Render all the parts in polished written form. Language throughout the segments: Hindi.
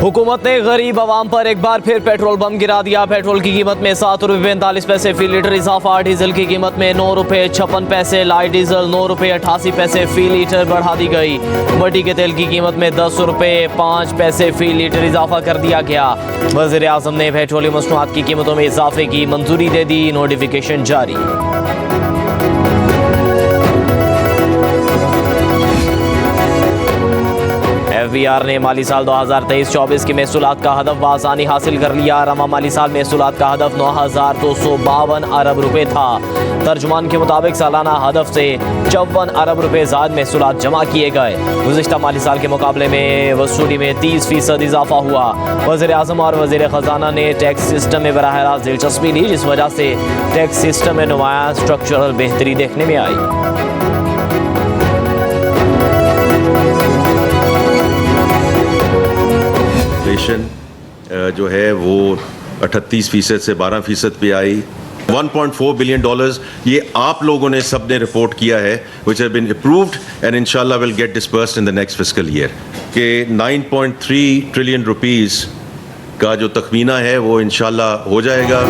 हुकूमत ने गरीब आवाम पर एक बार फिर पेट्रोल बम गिरा दिया। पेट्रोल की कीमत में 7 रुपये 45 पैसे फी लीटर इजाफा। डीजल की कीमत में 9 रुपये 56 पैसे, लाइट डीजल 9 रुपये 88 पैसे फी लीटर बढ़ा दी गई। मट्टी के तेल की कीमत में 10 रुपये 5 पैसे फी लीटर इजाफा कर दिया गया। वज़ीर आज़म ने पेट्रोलियम मसनूआत की कीमतों में इजाफे की मंजूरी दे दी, नोटिफिकेशन जारी। FBR ने माली साल 2023-24 के महसूलात का हदफ बआसानी हासिल कर लिया। रमा माली साल महसूलात का हदफ 9,252 अरब रुपए था। तर्जुमान के मुताबिक सालाना हदफ से 54 अरब रुपए ज़ायद महसूलात जमा किए गए। गुज़िश्ता माली साल के मुकाबले में वसूली में 30% इजाफा हुआ। वज़ीर आज़म और वज़ीर ख़जाना ने टैक्स सिस्टम में बराह रास्त दिलचस्पी ली, जिस वजह से टैक्स सिस्टम में नुमायां स्ट्रक्चरल बेहतरी देखने में आई। जो है वो 38% से 12% पे आई। 1.4 बिलियन डॉलर्स ये आप लोगों ने सब ने रिपोर्ट किया है, which have been approved and inshallah will get dispersed in the next fiscal year। कि 9.3 ट्रिलियन रुपीस का जो तखमीना है वो इंशाल्लाह हो जाएगा।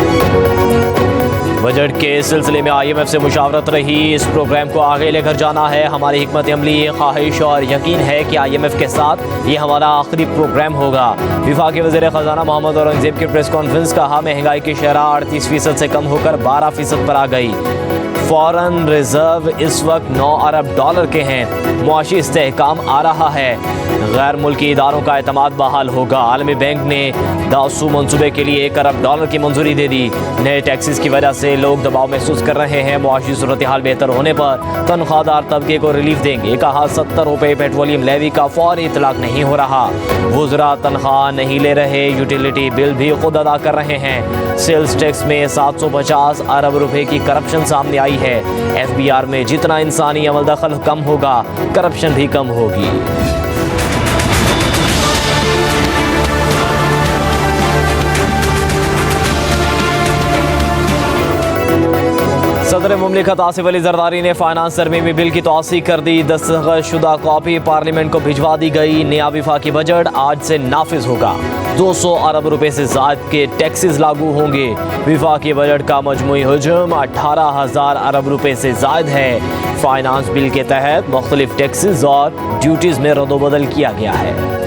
बजट के सिलसिले में IMF से मुशावरत रही। इस प्रोग्राम को आगे लेकर जाना है। हमारी हिकमत अमली, ख्वाहिश और यकीन है कि IMF के साथ ये हमारा आखिरी प्रोग्राम होगा। वफाकी वज़ीर ख़जाना मोहम्मद औरंगज़ेब की प्रेस कॉन्फ्रेंस कहा, महंगाई की शरह 38% से कम होकर 12% पर आ गई। फॉरेन रिजर्व इस वक्त 9 अरब डॉलर के हैं। मुआशी इस्तेहकाम आ रहा है। गैर मुल्की इदारों का एतमाद बहाल होगा। आलमी बैंक ने दासू मंसूबे के लिए 1 अरब डॉलर की मंजूरी दे दी। नए टैक्सेस की वजह से लोग दबाव महसूस कर रहे हैं। मुआशी सूरत हाल बेहतर होने पर तनख्वाहदार तबके को रिलीफ देंगे। कहा 70 रुपये पेट्रोलियम लेवी का फौरी इतलाक नहीं हो रहा। वुज़रा तनख्वाह नहीं ले रहे, यूटिलिटी बिल भी खुद अदा कर रहे हैं। सेल्स टैक्स में 750 अरब रुपए की करप्शन सामने आई है। FBR में जितना इंसानी अमल दखल कम होगा, करप्शन भी कम होगी। सदर मुमलिकत आसिफ अली जरदारी ने फाइनेंस तरमीमी बिल की तौसीक़ कर दी। दस्तखत कॉपी पार्लियामेंट को भिजवा दी गई। नया वफाकी बजट आज से नाफिज होगा। 200 अरब रुपए से ज़ायद के टैक्सेस लागू होंगे। वफाकी बजट का मजमूई हजम 18,000 अरब रुपए से ज़ायद है। फाइनेंस बिल के तहत मुख्तलिफ टैक्सेस और ड्यूटीज़ में रद्दोबदल किया गया है।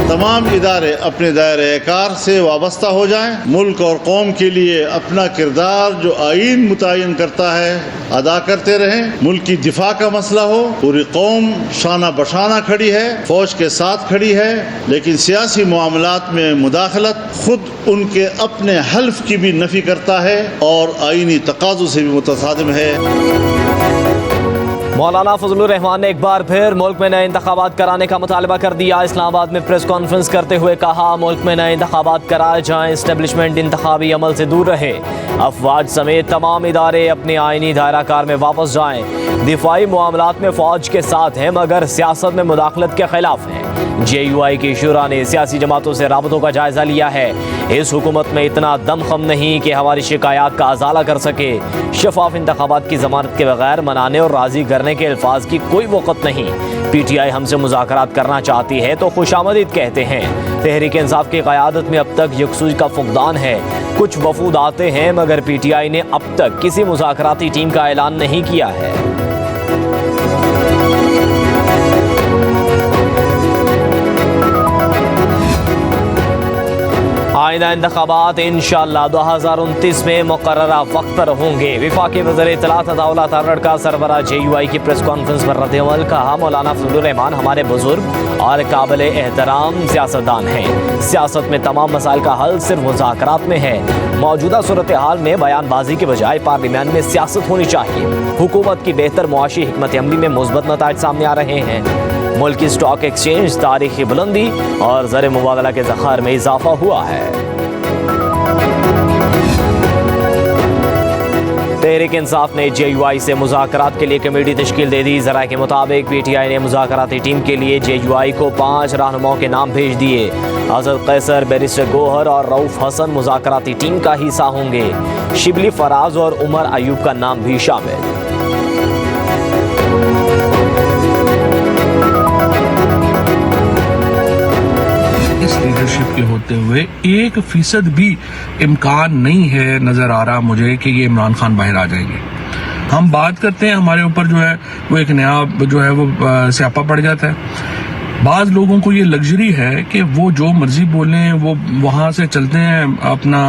तमाम इदारे अपने दायरे कार से वाबस्ता हो जाएं। मुल्क और कौम के लिए अपना किरदार जो आईन मुतय्यन करता है अदा करते रहें। मुल्क की दिफा का मसला हो, पूरी कौम शाना बशाना खड़ी है, फौज के साथ खड़ी है, लेकिन सियासी मामलात में मुदाखलत खुद उनके अपने हल्फ की भी नफी करता है और आईनी तकाज़ों से भी मुतसादिम है। मौलाना फजलुर रहमान ने एक बार फिर मुल्क में नए इंतखाबात कराने का मुतालबा कर दिया। इस्लामाबाद में प्रेस कॉन्फ्रेंस करते हुए कहा, मुल्क में नए इंतखाबात कराए जाएं, इस्टेब्लिशमेंट इंतखाबी अमल से दूर रहे। अफवाज समेत तमाम इदारे अपने आइनी दायरा कार में वापस जाएं। दिफाई मामलात में फ़ौज के साथ हैं मगर सियासत में मुदाखलत के खिलाफ हैं। JUI की शुरा ने सियासी जमातों से राबतों का जायजा लिया है। इस हुकूमत में इतना दमखम नहीं कि हमारी शिकायत का अजाला कर सके। शफाफ इंतखाबात की जमानत के बगैर मनाने और राजी करने के अल्फाज की कोई वक़्त नहीं। PTI हमसे मुज़ाकरात करना चाहती है तो खुशामदीद कहते हैं। तहरीक इंसाफ की क़यादत में अब तक यकसूई का फुक़दान है। कुछ वफूद आते हैं मगर PTI ने अब तक किसी मुज़ाकराती टीम का ऐलान नहीं किया है। आइंदा इंतखाबात इंशाअल्लाह 2029 में मुकर्ररा वक्त पर होंगे। वफाकी वज़ीर इत्तलात अताउल्लाह तारड़ का सरबराह JUI की प्रेस कॉन्फ्रेंस पर रद्द-ए-अमल। कहा, मौलाना फजलुर रहमान हमारे बुजुर्ग और काबिल एहतराम सियासतदान हैं। सियासत में तमाम मसाइल का हल सिर्फ मुज़ाकरात में है। मौजूदा सूरत हाल में बयानबाजी के बजाय पार्लियामेंट में सियासत होनी चाहिए। हुकूमत की बेहतर मुआशी हिकमत अमली में मुस्बत नताइज सामने आ रहे हैं। मुल्क की स्टॉक एक्सचेंज तारीखी बुलंदी और ज़र मुबादला के ज़खार में इजाफा हुआ है। तहरीक इंसाफ ने JUI से मुज़ाकरात के लिए कमेटी तश्कील दे दी। ज़रा के मुताबिक PTI ने मुज़ाकराती टीम के लिए JUI को 5 रहनुमाओं के नाम भेज दिए। आज़द कैसर, बैरिस्टर गोहर और रऊफ हसन मुज़ाकराती टीम का हिस्सा होंगे। शिबली फराज और उमर अयूब का नाम भी शामिल। होते हुए 1% भी इम्कान नहीं है नज़र आ रहा मुझे कि ये इमरान खान बाहर आ जाएंगे। हम बात करते हैं, हमारे ऊपर जो है वो एक नया जो है वो स्यापा पड़ जाता है। बाज़ लोगों को ये लग्जरी है कि वो जो मर्जी बोलें, वो वहाँ से चलते हैं अपना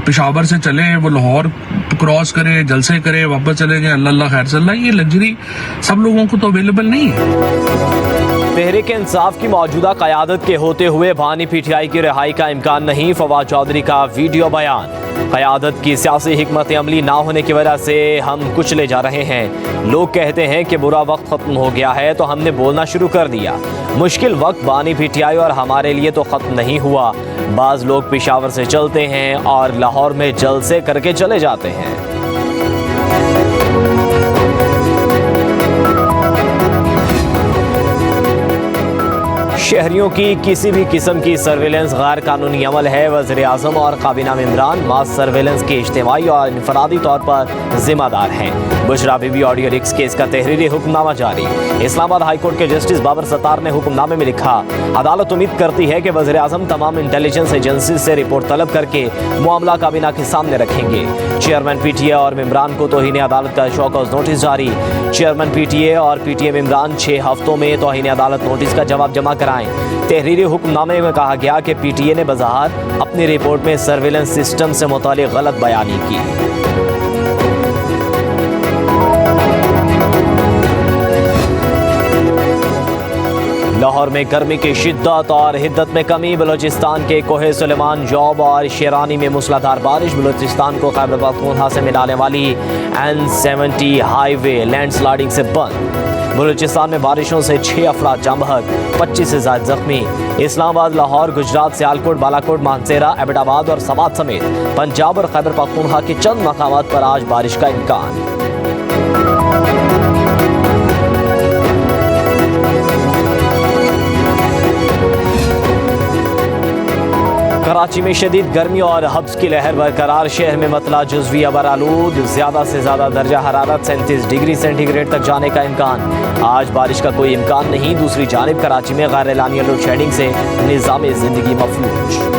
पेशावर से चले, वो लाहौर क्रॉस करें, जलसे करें, वापस चले जाएं, अल्लाह खैर सल्ला। ये लग्जरी सब लोगों को तो अवेलेबल नहीं है। तहरीक इंसाफ की मौजूदा क़यादत के होते हुए बानी PTI की रिहाई का इम्कान नहीं, फवाद चौधरी का वीडियो बयान। क़यादत की सियासी हिकमत अमली ना होने की वजह से हम कुचले जा रहे हैं। लोग कहते हैं कि बुरा वक्त ख़त्म हो गया है तो हमने बोलना शुरू कर दिया। मुश्किल वक्त बानी PTI और हमारे लिए तो ख़त्म नहीं हुआ। बाज़ लोग पेशावर से चलते हैं और लाहौर में जलसे करके चले जाते हैं। शहरियों की किसी भी किस्म की सर्वेलेंस गैर कानूनी अमल है। वज़ीर आज़म और काबीना मेंबरान मास सर्वेलेंस के इज्तिमाई और इनफरादी तौर पर जिम्मेदार हैं। बुशरा बीबी ऑडियो रिक्स केस का तहरीरी हुक्मनामा जारी। इस्लामाबाद हाई कोर्ट के जस्टिस बाबर सत्तार ने हुक्मनामे में लिखा, अदालत उम्मीद करती है कि वज़ीर आज़म तमाम इंटेलिजेंस एजेंसी से रिपोर्ट तलब करके मामला काबीना के सामने रखेंगे। चेयरमैन PTA और मेंबरान को तौहीन अदालत का शौकस नोटिस जारी। चेयरमैन PTA और PTA मेंबरान 6 हफ्तों में तौहीन अदालत नोटिस का जवाब जमा कराएं। तहरीरी हुक्मनामे में कहा गया कि PTA ने बज़ाहिर अपनी रिपोर्ट में सर्वेलेंस सिस्टम से मुतालिक गलत बयानी की। लाहौर में गर्मी की शिद्दत और हिद्दत में कमी। बलूचिस्तान के कोहे सुलेमान, जौब और शेरानी में मूसलाधार बारिश। बलूचिस्तान को खैबर पख्तूनख्वा से मिलाने वाली N70 हाईवे लैंडस्लाइडिंग से बंद। बलूचिस्तान में बारिशों से 6 अफराद जाँ बहक, 25 से ज़ायद जख्मी। इस्लामाबाद, लाहौर, गुजरात, सियालकोट, बालाकोट, मानसेरा, एबटाबाद और समात समेत पंजाब और खैबर पख्तूनख्वा के चंद मकामात पर आज बारिश का इम्कान। कराची में शदीद गर्मी और हब्स की लहर बरकरार। शहर में मतला जुज़वी अबर आलूद। ज़्यादा से ज़्यादा दर्जा हरारत 37 डिग्री सेंटीग्रेड तक जाने का इम्कान। आज बारिश का कोई इम्कान नहीं। दूसरी जानिब कराची में गैर एलानिया लोड शेडिंग से निज़ाम ज़िंदगी मफलूज।